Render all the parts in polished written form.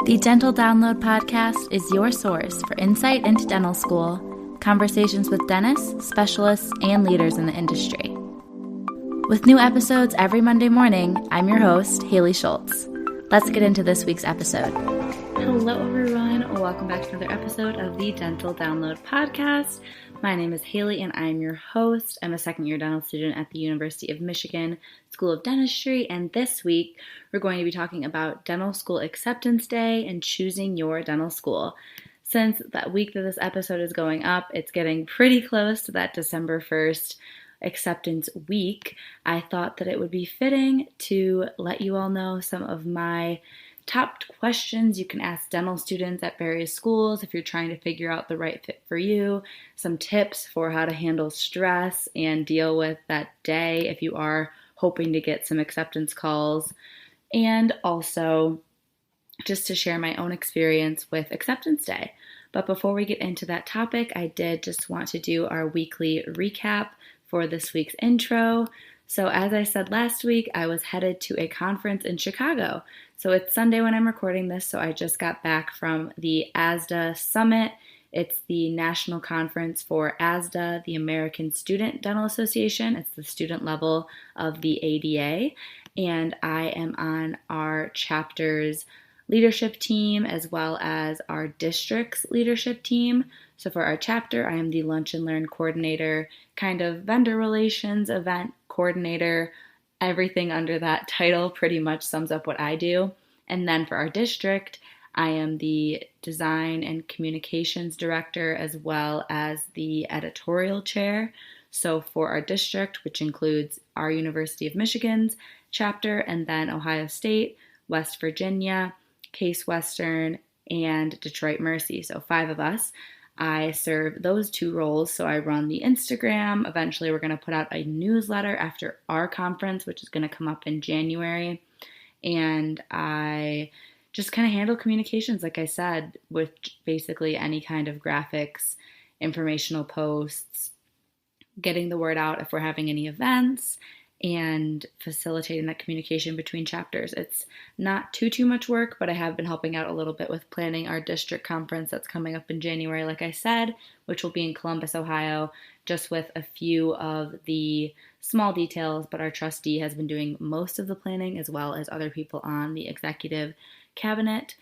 The Dental Download podcast is your source for insight into dental school, conversations with dentists, specialists, and leaders in the industry. With new episodes every Monday morning, I'm your host, Haley Schultz. Let's get into this week's episode. Hello, everyone. Welcome back to another episode of the Dental Download podcast. My name is Haley, and I'm your host. I'm a second-year dental student at the University of Michigan School of Dentistry, and this week we're going to be talking about Dental School Acceptance Day and choosing your dental school. Since that week that this episode is going up, it's getting pretty close to that December 1st acceptance week. I thought that it would be fitting to let you all know some of my top questions you can ask dental students at various schools if you're trying to figure out the right fit for you, some tips for how to handle stress and deal with that day if you are hoping to get some acceptance calls, and also just to share my own experience with Acceptance Day. But before we get into that topic, I did just want to do our weekly recap for this week's intro. So as I said last week, I was headed to a conference in Chicago. So it's Sunday when I'm recording this, so I just got back from the ASDA Summit. It's the national conference for ASDA, the American Student Dental Association. It's the student level of the ADA, and I am on our chapter's leadership team as well as our district's leadership team. So for our chapter, I am the Lunch and Learn coordinator, kind of vendor relations, event coordinator. Everything under that title pretty much sums up what I do. And then for our district, I am the design and communications director as well as the editorial chair. So for our district, which includes our University of Michigan's chapter and then Ohio State, West Virginia, Case Western, and Detroit Mercy. So 5 of us. I serve those 2 roles. So I run the Instagram. Eventually we're going to put out a newsletter after our conference, which is going to come up in January. And I just kind of handle communications, like I said, with basically any kind of graphics, informational posts, getting the word out if we're having any events, and facilitating that communication between chapters. It's not too much work, but I have been helping out a little bit with planning our district conference that's coming up in January, like I said, which will be in Columbus, Ohio, just with a few of the small details, but our trustee has been doing most of the planning as well as other people on the executive cabinet.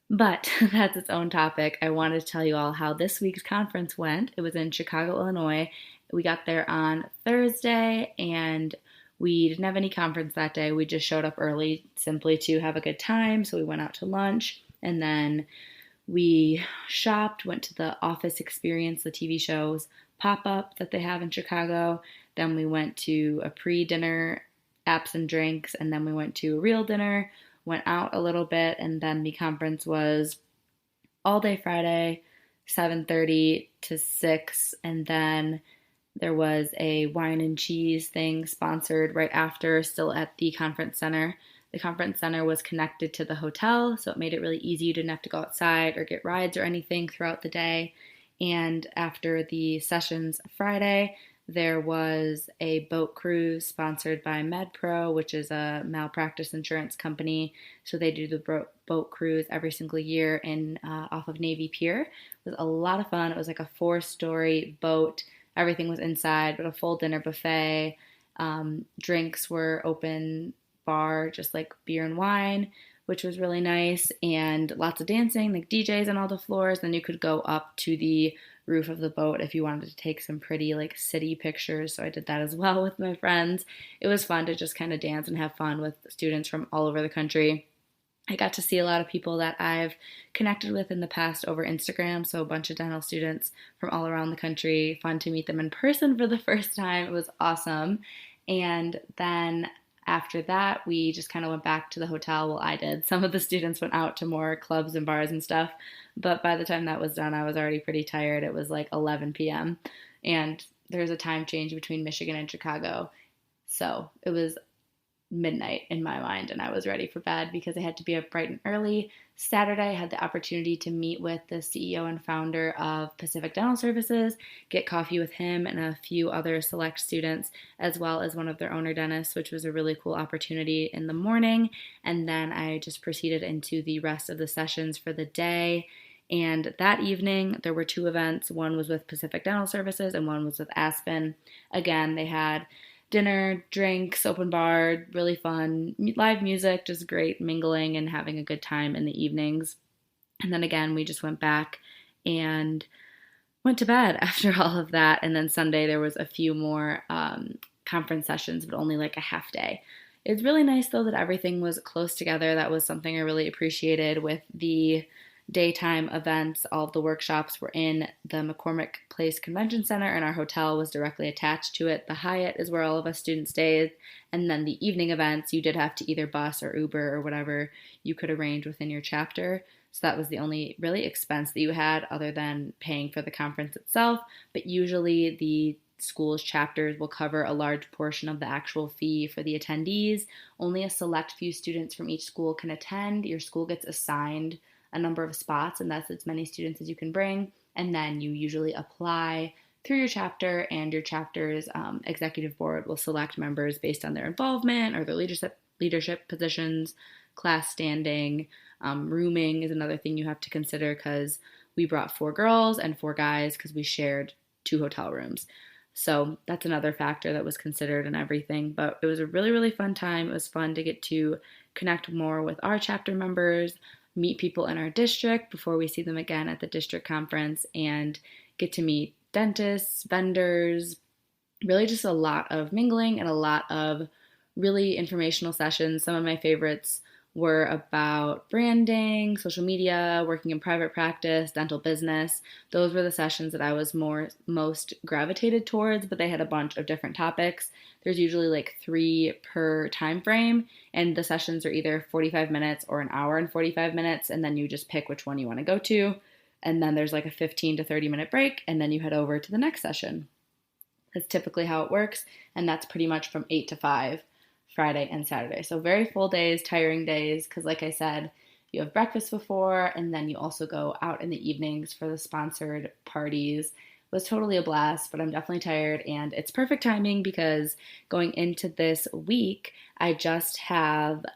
But that's its own topic. I wanted to tell you all how this week's conference went. It was in Chicago, Illinois. We got there on Thursday, and we didn't have any conference that day. We just showed up early simply to have a good time. So we went out to lunch, and then we shopped, went to the Office Experience, the TV show's pop-up that they have in Chicago. Then we went to a pre-dinner apps and drinks, and then we went to a real dinner, went out a little bit, and then the conference was all day Friday, 7:30 to 6, and then there was a wine and cheese thing sponsored right after, still at the conference center. The conference center was connected to the hotel, so it made it really easy. You didn't have to go outside or get rides or anything throughout the day. And after the sessions Friday, there was a boat cruise sponsored by MedPro, which is a malpractice insurance company. So they do the boat cruise every single year in off of Navy Pier. It was a lot of fun. It was like a 4-story boat. Everything was inside, but a full dinner buffet. Drinks were open bar, just like beer and wine, which was really nice, and lots of dancing, like DJs on all the floors. Then you could go up to the roof of the boat if you wanted to take some pretty like city pictures. So I did that as well with my friends. It was fun to just kind of dance and have fun with students from all over the country. I got to see a lot of people that I've connected with in the past over Instagram, so a bunch of dental students from all around the country. Fun to meet them in person for the first time. It was awesome. And then after that, we just kind of went back to the hotel. Well, I did. Some of the students went out to more clubs and bars and stuff, but by the time that was done, I was already pretty tired. It was like 11 p.m., and there's a time change between Michigan and Chicago, so it was midnight in my mind, and I was ready for bed because I had to be up bright and early. Saturday, I had the opportunity to meet with the CEO and founder of Pacific Dental Services, get coffee with him and a few other select students, as well as one of their owner dentists, which was a really cool opportunity in the morning. And then I just proceeded into the rest of the sessions for the day. And that evening, there were 2 events. One was with Pacific Dental Services and one was with Aspen. Again, they had dinner, drinks, open bar, really fun, live music, just great mingling and having a good time in the evenings. And then again, we just went back and went to bed after all of that. And then Sunday, there was a few more conference sessions, but only like a half day. It's really nice, though, that everything was close together. That was something I really appreciated with the daytime events. All of the workshops were in the McCormick Place Convention Center, and our hotel was directly attached to it. The Hyatt is where all of us students stayed. And then the evening events, you did have to either bus or Uber or whatever you could arrange within your chapter. So that was the only really expense that you had other than paying for the conference itself. But usually the school's chapters will cover a large portion of the actual fee for the attendees. Only a select few students from each school can attend. Your school gets assigned a number of spots, and that's as many students as you can bring. And then you usually apply through your chapter, and your chapter's executive board will select members based on their involvement or their leadership positions, class standing. Rooming is another thing you have to consider because we brought 4 girls and 4 guys because we shared 2 hotel rooms. So that's another factor that was considered and everything. But it was a really, really fun time. It was fun to get to connect more with our chapter members, meet people in our district before we see them again at the district conference, and get to meet dentists, vendors, really just a lot of mingling and a lot of really informational sessions. Some of my favorites were about branding, social media, working in private practice, dental business. Those were the sessions that I was most gravitated towards, but they had a bunch of different topics. There's usually like 3 per time frame, and the sessions are either 45 minutes or an hour and 45 minutes, and then you just pick which one you want to go to. And then there's like a 15 to 30 minute break, and then you head over to the next session. That's typically how it works, and that's pretty much from 8 to 5. Friday and Saturday. So very full days, tiring days, because like I said, you have breakfast before, and then you also go out in the evenings for the sponsored parties. It was totally a blast, but I'm definitely tired, and it's perfect timing because going into this week, I just have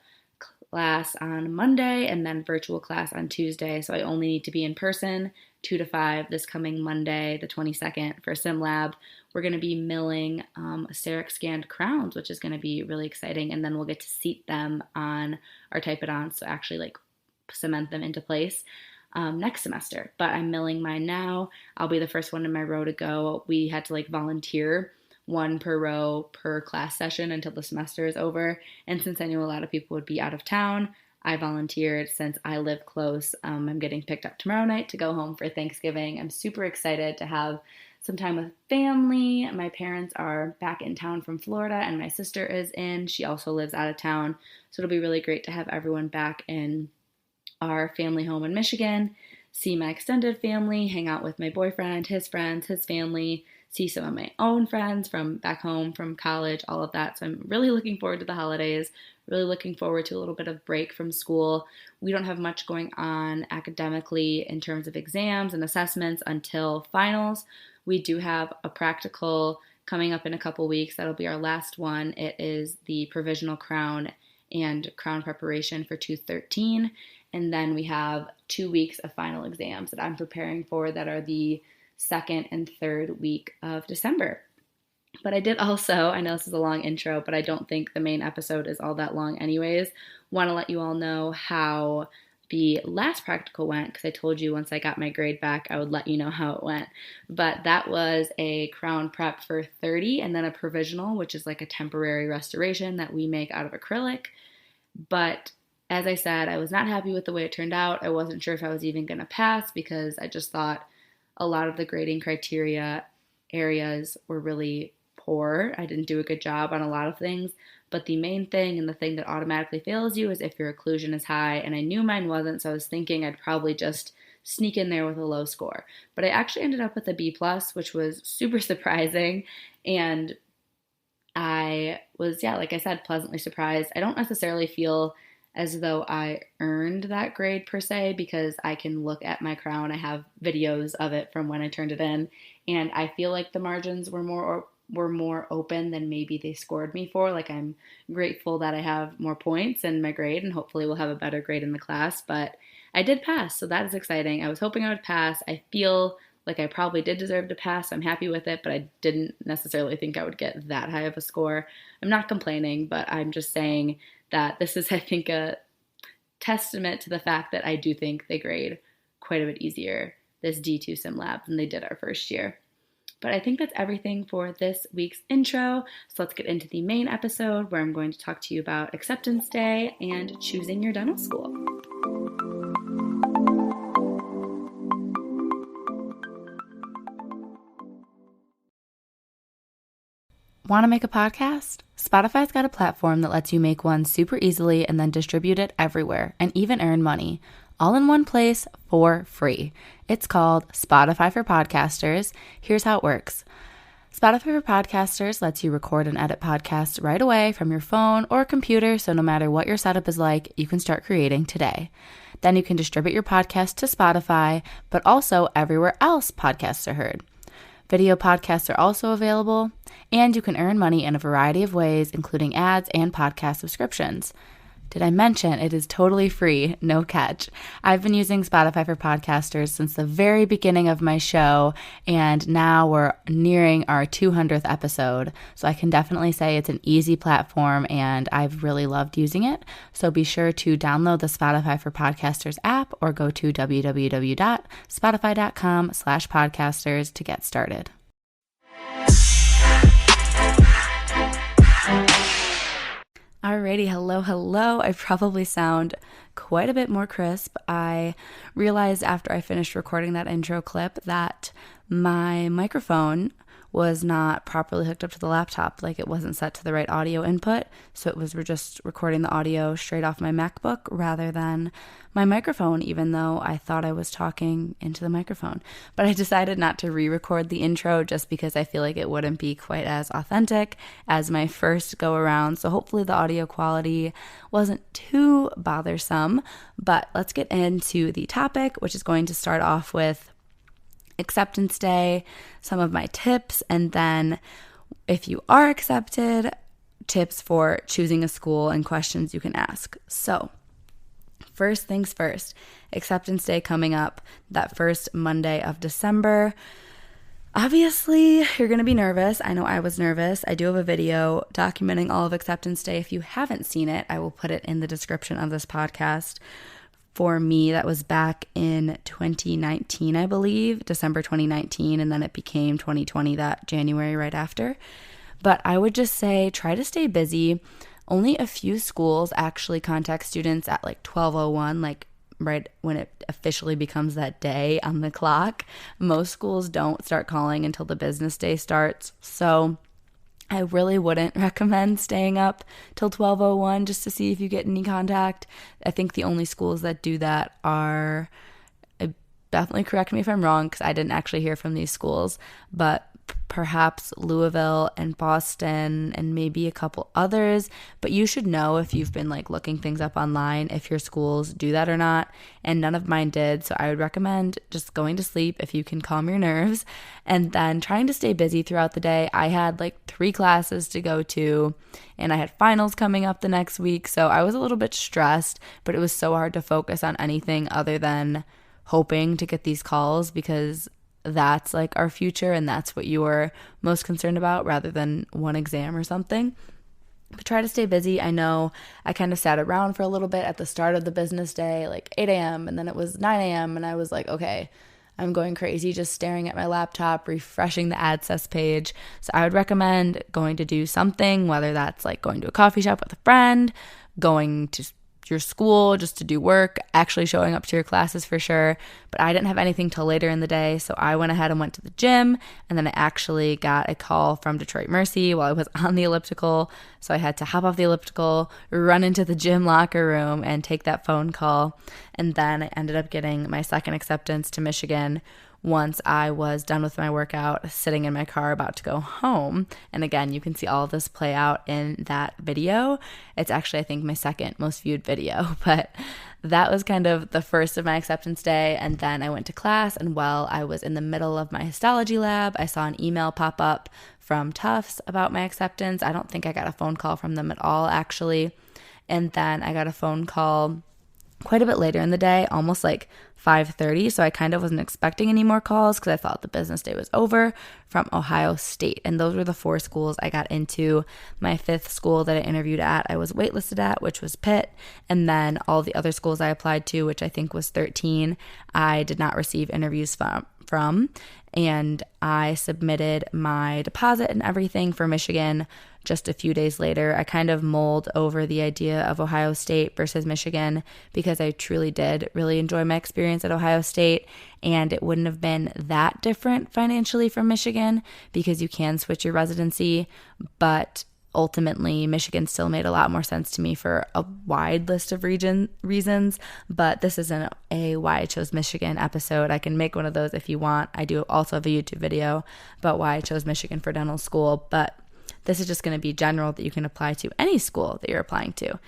class on Monday and then virtual class on Tuesday, so I only need to be in person 2 to 5 this coming Monday, the 22nd, for SimLab. We're going to be milling CEREC scanned crowns, which is going to be really exciting, and then we'll get to seat them on our Typodonts, so actually like cement them into place next semester. But I'm milling mine now. I'll be the first one in my row to go. We had to like volunteer 1 per row per class session until the semester is over, and since I knew a lot of people would be out of town, I volunteered since I live close. I'm getting picked up tomorrow night to go home for Thanksgiving. I'm super excited to have some time with family. My parents are back in town from Florida, and my sister is in. She also lives out of town, so it'll be really great to have everyone back in our family home in Michigan, see my extended family, hang out with my boyfriend, his friends, his family, see some of my own friends from back home, from college, all of that. So I'm really looking forward to the holidays, really looking forward to a little bit of break from school. We don't have much going on academically in terms of exams and assessments until finals. We do have a practical coming up in a couple weeks. That'll be our last one. It is the provisional crown and crown preparation for 213. And then we have 2 weeks of final exams that I'm preparing for that are the 2nd and 3rd week of December. But I did also, I know this is a long intro, but I don't think the main episode is all that long anyways, want to let you all know how the last practical went, because I told you once I got my grade back, I would let you know how it went. But that was a crown prep for 30 and then a provisional, which is like a temporary restoration that we make out of acrylic. But as I said, I was not happy with the way it turned out. I wasn't sure if I was even going to pass because I just thought a lot of the grading criteria areas were really poor. I didn't do a good job on a lot of things, but the main thing and the thing that automatically fails you is if your occlusion is high, and I knew mine wasn't, so I was thinking I'd probably just sneak in there with a low score. But I actually ended up with a B+, which was super surprising, and I was, like I said, pleasantly surprised. I don't necessarily feel as though I earned that grade per se, because I can look at my crown. I have videos of it from when I turned it in, and I feel like the margins were more open than maybe they scored me for. Like, I'm grateful that I have more points in my grade, and hopefully we'll have a better grade in the class, but I did pass, so that is exciting. I was hoping I would pass. I feel like I probably did deserve to pass. I'm happy with it, but I didn't necessarily think I would get that high of a score. I'm not complaining, but I'm just saying that this is, I think, a testament to the fact that I do think they grade quite a bit easier, this D2 Sim Lab, than they did our first year. But I think that's everything for this week's intro. So let's get into the main episode, where I'm going to talk to you about acceptance day and choosing your dental school. Want to make a podcast? Spotify's got a platform that lets you make one super easily and then distribute it everywhere and even earn money, all in one place for free. It's called Spotify for Podcasters. Here's how it works. Spotify for Podcasters lets you record and edit podcasts right away from your phone or computer, so no matter what your setup is like, you can start creating today. Then you can distribute your podcast to Spotify, but also everywhere else podcasts are heard. Video podcasts are also available, and you can earn money in a variety of ways, including ads and podcast subscriptions. Did I mention it is totally free, no catch? I've been using Spotify for Podcasters since the very beginning of my show, and now we're nearing our 200th episode, so I can definitely say it's an easy platform, and I've really loved using it. So be sure to download the Spotify for Podcasters app or go to www.spotify.com/podcasters to get started. Alrighty, hello. I probably sound quite a bit more crisp. I realized after I finished recording that intro clip that my microphone was not properly hooked up to the laptop. Like, it wasn't set to the right audio input, so it was just recording the audio straight off my MacBook rather than my microphone, even though I thought I was talking into the microphone. But I decided not to re-record the intro just because I feel like it wouldn't be quite as authentic as my first go around. So hopefully the audio quality wasn't too bothersome. But let's get into the topic, which is going to start off with acceptance day, some of my tips, and then if you are accepted, tips for choosing a school and questions you can ask. So first things first, acceptance day coming up that first Monday of December. Obviously, you're going to be nervous. I know I was nervous. I do have a video documenting all of acceptance day. If you haven't seen it, I will put it in the description of this podcast. For me, that was back in 2019, I believe, December 2019, and then it became 2020 that January right after. But I would just say try to stay busy. Only a few schools actually contact students at like 12:01, like right when it officially becomes that day on the clock. Most schools don't start calling until the business day starts. So I really wouldn't recommend staying up till 12:01 just to see if you get any contact. I think the only schools that do that are, definitely correct me if I'm wrong because I didn't actually hear from these schools, but perhaps Louisville and Boston and maybe a couple others. But you should know if you've been like looking things up online if your schools do that or not, and none of mine did. So I would recommend just going to sleep if you can calm your nerves and then trying to stay busy throughout the day. I had like 3 classes to go to and I had finals coming up the next week, so I was a little bit stressed, but it was so hard to focus on anything other than hoping to get these calls because that's like our future and that's what you are most concerned about rather than one exam or something. But try to stay busy. I know I kind of sat around for a little bit at the start of the business day, like 8 a.m. and then it was 9 a.m. and I was like, okay, I'm going crazy just staring at my laptop, refreshing the AdSense page. So I would recommend going to do something, whether that's like going to a coffee shop with a friend, going to your school just to do work, actually showing up to your classes for sure. But I didn't have anything till later in the day, so I went ahead and went to the gym, and then I actually got a call from Detroit Mercy while I was on the elliptical, so I had to hop off the elliptical, run into the gym locker room, and take that phone call. And then I ended up getting my second acceptance to Michigan, once I was done with my workout, sitting in my car about to go home. And again, you can see all of this play out in that video. It's actually, I think, my second most viewed video, but that was kind of the first of my acceptance day. And then I went to class, and while I was in the middle of my histology lab, I saw an email pop up from Tufts about my acceptance. I don't think I got a phone call from them at all, actually. And then I got a phone call quite a bit later in the day, almost like 5:30. So I kind of wasn't expecting any more calls because I thought the business day was over, from Ohio State. And those were the 4 schools I got into. My 5th school that I interviewed at, I was waitlisted at, which was Pitt. And then all the other schools I applied to, which I think was 13, I did not receive interviews from. And I submitted my deposit and everything for Michigan just a few days later. I kind of mulled over the idea of Ohio State versus Michigan because I truly did really enjoy my experience at Ohio State, and it wouldn't have been that different financially from Michigan because you can switch your residency, but ultimately, Michigan still made a lot more sense to me for a wide list of reasons, but this isn't a why I chose Michigan episode. I can make one of those if you want. I do also have a YouTube video about why I chose Michigan for dental school, but this is just going to be general that you can apply to any school that you're applying to.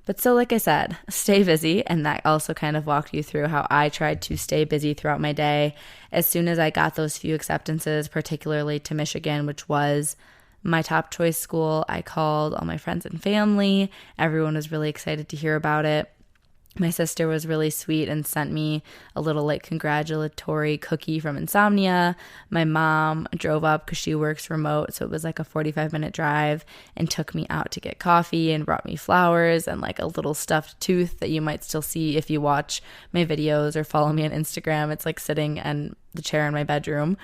But so, like I said, stay busy, and that also kind of walked you through how I tried to stay busy throughout my day. As soon as I got those few acceptances, particularly to Michigan, which was my top choice school, I called all my friends and family. Everyone was really excited to hear about it. My sister was really sweet and sent me a little like congratulatory cookie from Insomnia. My mom drove up because she works remote, so it was like a 45-minute drive, and took me out to get coffee and brought me flowers and like a little stuffed tooth that you might still see if you watch my videos or follow me on Instagram. It's like sitting in the chair in my bedroom.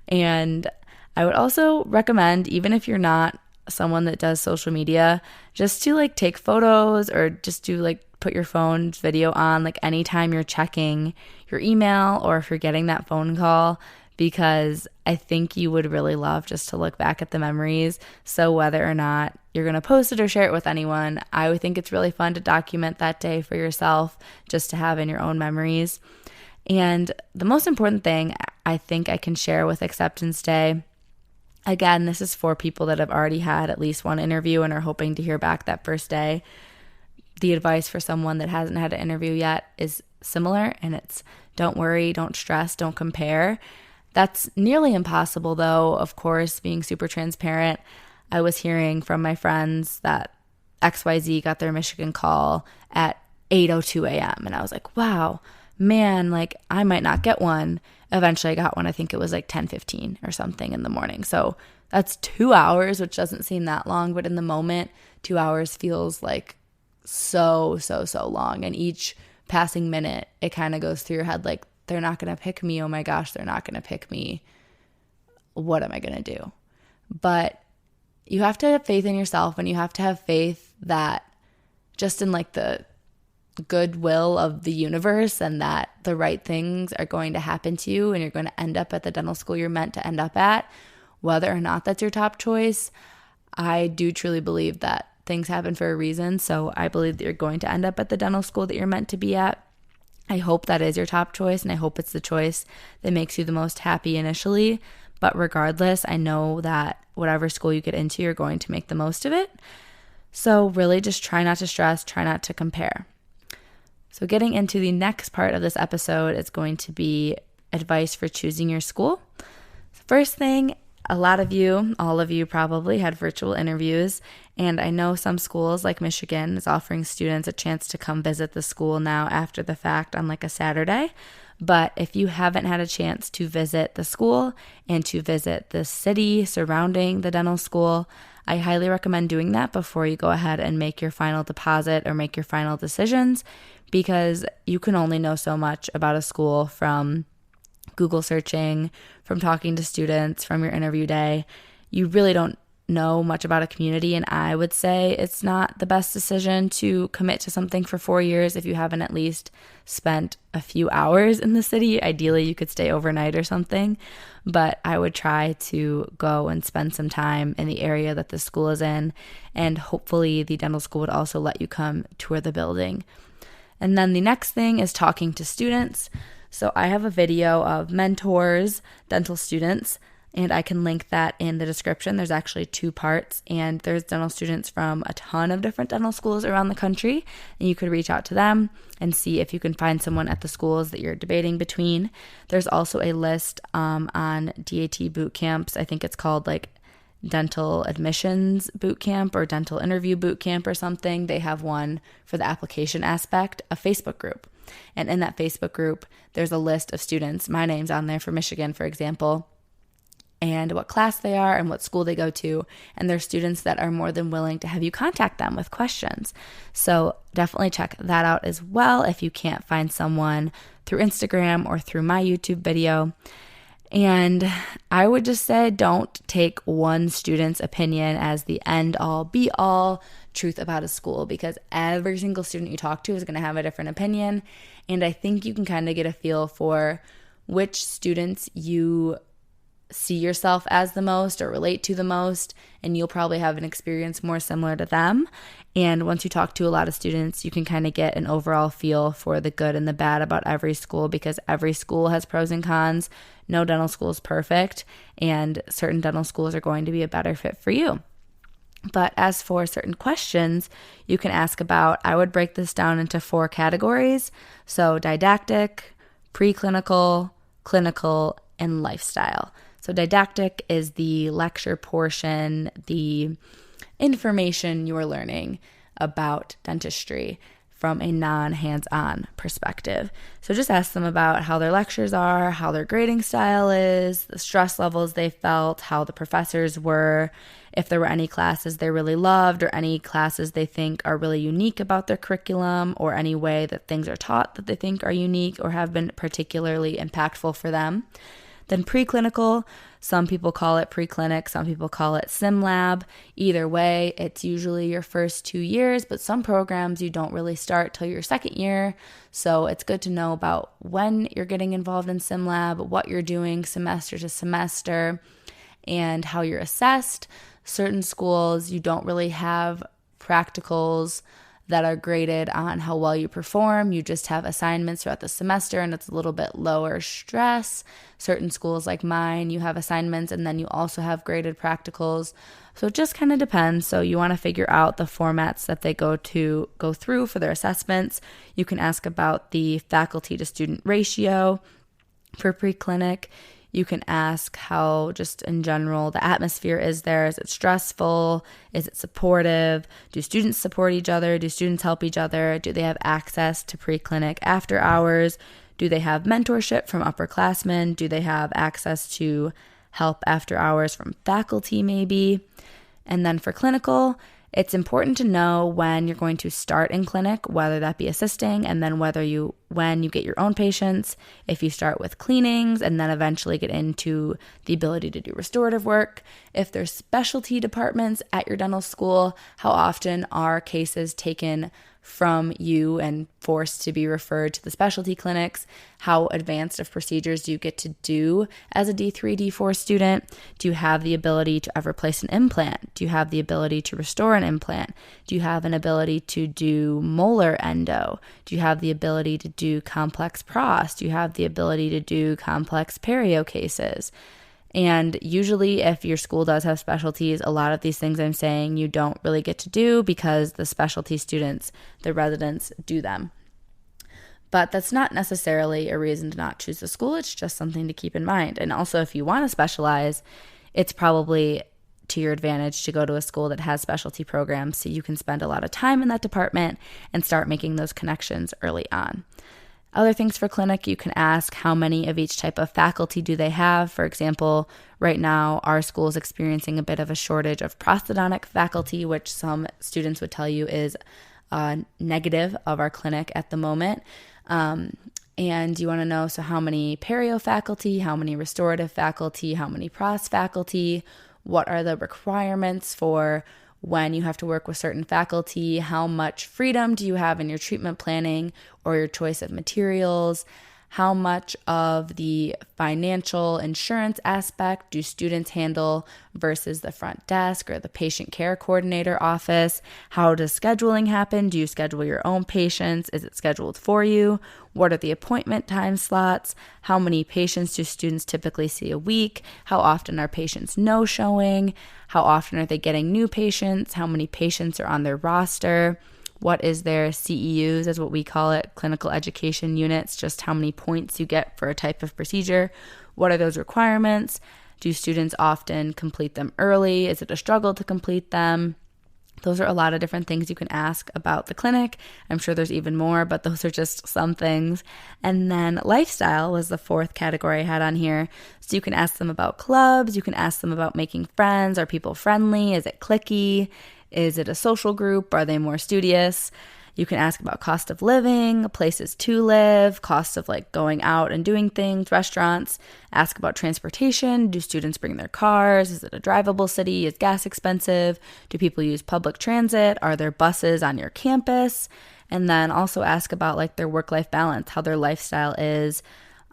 And I would also recommend, even if you're not someone that does social media, just to like take photos or just do like put your phone's video on like anytime you're checking your email or if you're getting that phone call, because I think you would really love just to look back at the memories. So whether or not you're going to post it or share it with anyone, I would think it's really fun to document that day for yourself, just to have in your own memories. And the most important thing I think I can share with Acceptance Day, again, this is for people that have already had at least one interview and are hoping to hear back that first day. The advice for someone that hasn't had an interview yet is similar, and it's don't worry, don't stress, don't compare. That's nearly impossible, though, of course, being super transparent. I was hearing from my friends that XYZ got their Michigan call at 8:02 a.m. And I was like, wow, man, like I might not get one. Eventually I got one. I think it was like 10:15 or something in the morning. So that's 2 hours, which doesn't seem that long, but in the moment, 2 hours feels like so long. And each passing minute, it kind of goes through your head like, they're not going to pick me. Oh my gosh, they're not going to pick me. What am I going to do? But you have to have faith in yourself, and you have to have faith that just in like the goodwill of the universe, and that the right things are going to happen to you and you're going to end up at the dental school you're meant to end up at, whether or not that's your top choice. I do truly believe that things happen for a reason. So I believe that you're going to end up at the dental school that you're meant to be at. I hope that is your top choice, and I hope it's the choice that makes you the most happy initially. But regardless, I know that whatever school you get into, you're going to make the most of it. So really just try not to stress, try not to compare. So getting into the next part of this episode is going to be advice for choosing your school. First thing, a lot of you, all of you probably had virtual interviews, and I know some schools like Michigan is offering students a chance to come visit the school now after the fact on like a Saturday. But if you haven't had a chance to visit the school and to visit the city surrounding the dental school, I highly recommend doing that before you go ahead and make your final deposit or make your final decisions, because you can only know so much about a school from Google searching, from talking to students, from your interview day. You really don't know much about a community, and I would say it's not the best decision to commit to something for 4 years if you haven't at least spent a few hours in the city. Ideally, you could stay overnight or something, but I would try to go and spend some time in the area that the school is in, and hopefully the dental school would also let you come tour the building. And then the next thing is talking to students. So I have a video of mentors, dental students, and I can link that in the description. There's actually 2 parts, and there's dental students from a ton of different dental schools around the country, and you could reach out to them and see if you can find someone at the schools that you're debating between. There's also a list on DAT boot camps. I think it's called like dental admissions boot camp or dental interview boot camp or something. They have one for the application aspect, a Facebook group. And in that Facebook group, there's a list of students. My name's on there for Michigan, for example, and what class they are and what school they go to. And there's students that are more than willing to have you contact them with questions. So definitely check that out as well if you can't find someone through Instagram or through my YouTube video. And I would just say don't take one student's opinion as the end-all, be-all truth about a school, because every single student you talk to is going to have a different opinion. And I think you can kind of get a feel for which students you see yourself as the most or relate to the most, and you'll probably have an experience more similar to them. And once you talk to a lot of students, you can kind of get an overall feel for the good and the bad about every school, because every school has pros and cons. No dental school is perfect, and certain dental schools are going to be a better fit for you. But as for certain questions you can ask about, I would break this down into 4 categories. So didactic, preclinical, clinical, and lifestyle. So didactic is the lecture portion, the information you are learning about dentistry from a non-hands-on perspective. So just ask them about how their lectures are, how their grading style is, the stress levels they felt, how the professors were, if there were any classes they really loved or any classes they think are really unique about their curriculum, or any way that things are taught that they think are unique or have been particularly impactful for them. Then preclinical, some people call it preclinic, some people call it sim lab. Either way, it's usually your first 2 years, but some programs you don't really start till your 2nd year. So it's good to know about when you're getting involved in sim lab, what you're doing semester to semester, and how you're assessed. Certain schools, you don't really have practicals that are graded on how well you perform. You just have assignments throughout the semester, and it's a little bit lower stress. Certain schools like mine, you have assignments and then you also have graded practicals. So it just kind of depends. So you want to figure out the formats that they go through for their assessments. You can ask about the faculty to student ratio for preclinic. You can ask how, just in general, the atmosphere is there. Is it stressful? Is it supportive? Do students support each other? Do students help each other? Do they have access to preclinic after hours? Do they have mentorship from upperclassmen? Do they have access to help after hours from faculty maybe? And then for clinical, it's important to know when you're going to start in clinic, whether that be assisting, and then when you get your own patients, if you start with cleanings and then eventually get into the ability to do restorative work. If there's specialty departments at your dental school, how often are cases taken from you and forced to be referred to the specialty clinics? How advanced of procedures do you get to do as a D3, D4 student? Do you have the ability to ever place an implant? Do you have the ability to restore an implant? Do you have an ability to do molar endo? Do you have the ability to do complex pros? Do you have the ability to do complex perio cases? And usually if your school does have specialties, a lot of these things I'm saying you don't really get to do because the specialty students, the residents, do them. But that's not necessarily a reason to not choose the school. It's just something to keep in mind. And also, if you want to specialize, it's probably to your advantage to go to a school that has specialty programs so you can spend a lot of time in that department and start making those connections early on. Other things for clinic, you can ask how many of each type of faculty do they have. For example, right now our school is experiencing a bit of a shortage of prosthodontic faculty, which some students would tell you is negative of our clinic at the moment. And you want to know, so how many perio faculty, how many restorative faculty, how many pros faculty, what are the requirements for when you have to work with certain faculty, how much freedom do you have in your treatment planning or your choice of materials, How much of the financial insurance aspect do students handle versus the front desk or the patient care coordinator office? How does scheduling happen? Do you schedule your own patients? Is it scheduled for you? What are the appointment time slots? How many patients do students typically see a week? How often are patients no-showing? How often are they getting new patients? How many patients are on their roster? What is their CEUs, is what we call it, clinical education units, just how many points you get for a type of procedure. What are those requirements? Do students often complete them early? Is it a struggle to complete them? Those are a lot of different things you can ask about the clinic. I'm sure there's even more, but those are just some things. And then lifestyle was the fourth category I had on here. So you can ask them about clubs. You can ask them about making friends. Are people friendly? Is it cliquey? Is it a social group? Are they more studious? You can ask about cost of living, places to live, costs of like going out and doing things, restaurants. Ask about transportation. Do students bring their cars? Is it a drivable city? Is gas expensive? Do people use public transit? Are there buses on your campus? And then also ask about like their work-life balance, how their lifestyle is.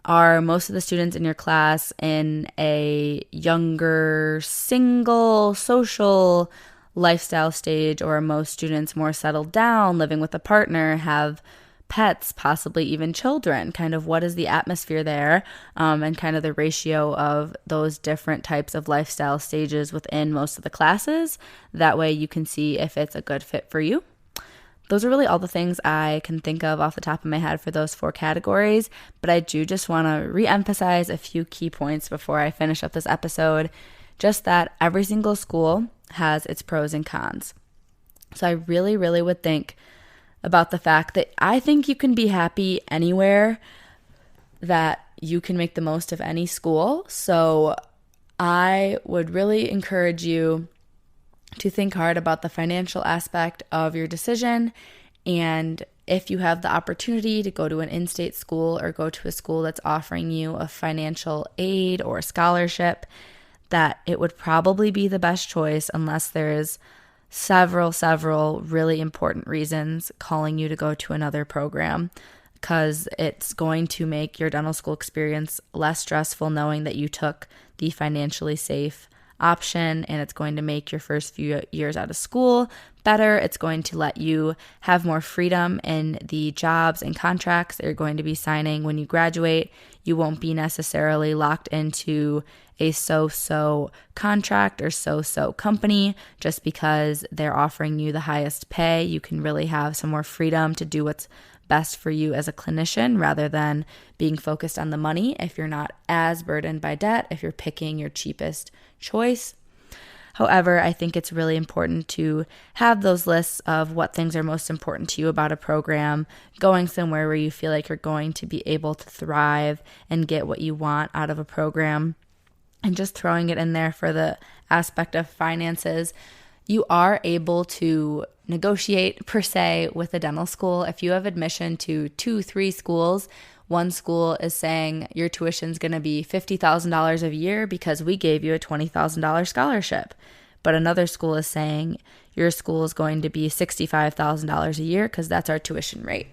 Are most of the students in your class in a younger, single, social lifestyle stage, or are most students more settled down, living with a partner, have pets, possibly even children? Kind of what is the atmosphere there, and kind of the ratio of those different types of lifestyle stages within most of the classes. That way you can see if it's a good fit for you. Those are really all the things I can think of off the top of my head for those four categories, but I do just want to reemphasize a few key points before I finish up this episode. Just that every single school has its pros and cons. So I really, really would think about the fact that I think you can be happy anywhere, that you can make the most of any school. So I would really encourage you to think hard about the financial aspect of your decision. And if you have the opportunity to go to an in-state school or go to a school that's offering you a financial aid or scholarship, that it would probably be the best choice unless there's several really important reasons calling you to go to another program, because it's going to make your dental school experience less stressful knowing that you took the financially safe option, and it's going to make your first few years out of school better. It's going to let you have more freedom in the jobs and contracts that you're going to be signing when you graduate. You won't be necessarily locked into a so-so contract or so-so company just because they're offering you the highest pay. You can really have some more freedom to do what's best for you as a clinician rather than being focused on the money if you're not as burdened by debt, if you're picking your cheapest choice. However, I think it's really important to have those lists of what things are most important to you about a program, going somewhere where you feel like you're going to be able to thrive and get what you want out of a program, and just throwing it in there for the aspect of finances. You are able to negotiate per se with a dental school. If you have admission to 2-3 schools, one school is saying your tuition is going to be $50,000 a year because we gave you a $20,000 scholarship. But another school is saying your school is going to be $65,000 a year because that's our tuition rate.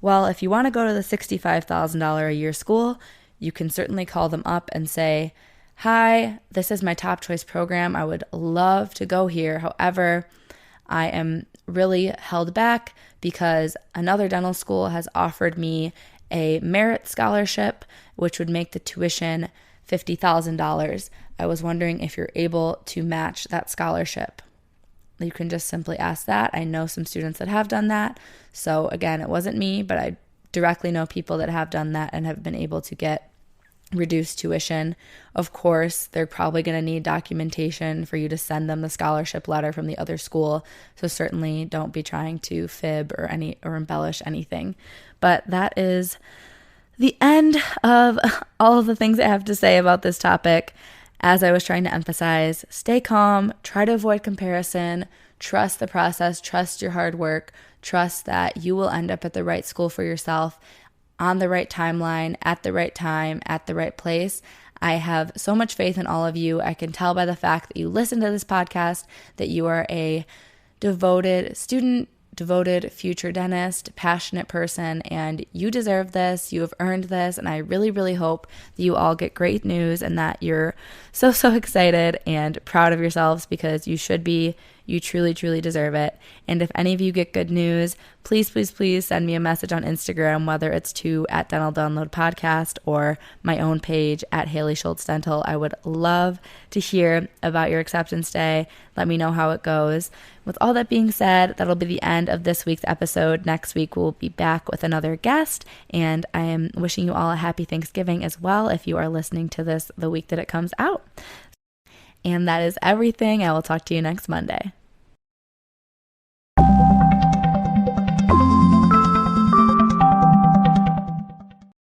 Well, if you want to go to the $65,000 a year school, you can certainly call them up and say, "Hi, this is my top choice program. I would love to go here. However, I am really held back because another dental school has offered me a merit scholarship, which would make the tuition $50,000. I was wondering if you're able to match that scholarship." You can just simply ask that. I know some students that have done that. So again, it wasn't me, but I directly know people that have done that and have been able to get reduced tuition. Of course, they're probably going to need documentation for you to send them the scholarship letter from the other school. So certainly don't be trying to fib or embellish anything. But that is the end of all of the things I have to say about this topic. As I was trying to emphasize, stay calm, try to avoid comparison, trust the process, trust your hard work, trust that you will end up at the right school for yourself, on the right timeline, at the right time, at the right place. I have so much faith in all of you. I can tell by the fact that you listen to this podcast that you are a devoted student, devoted future dentist, passionate person, and you deserve this. You have earned this, and I really, really hope that you all get great news and that you're so, so excited and proud of yourselves, because you should be. You truly, truly deserve it. And if any of you get good news, please, please, please send me a message on Instagram, whether it's to @DentalDownloadPodcast or my own page @HaleySchultzDental. I would love to hear about your acceptance day. Let me know how it goes. With all that being said, that'll be the end of this week's episode. Next week, we'll be back with another guest, and I am wishing you all a happy Thanksgiving as well if you are listening to this the week that it comes out. And that is everything. I will talk to you next Monday.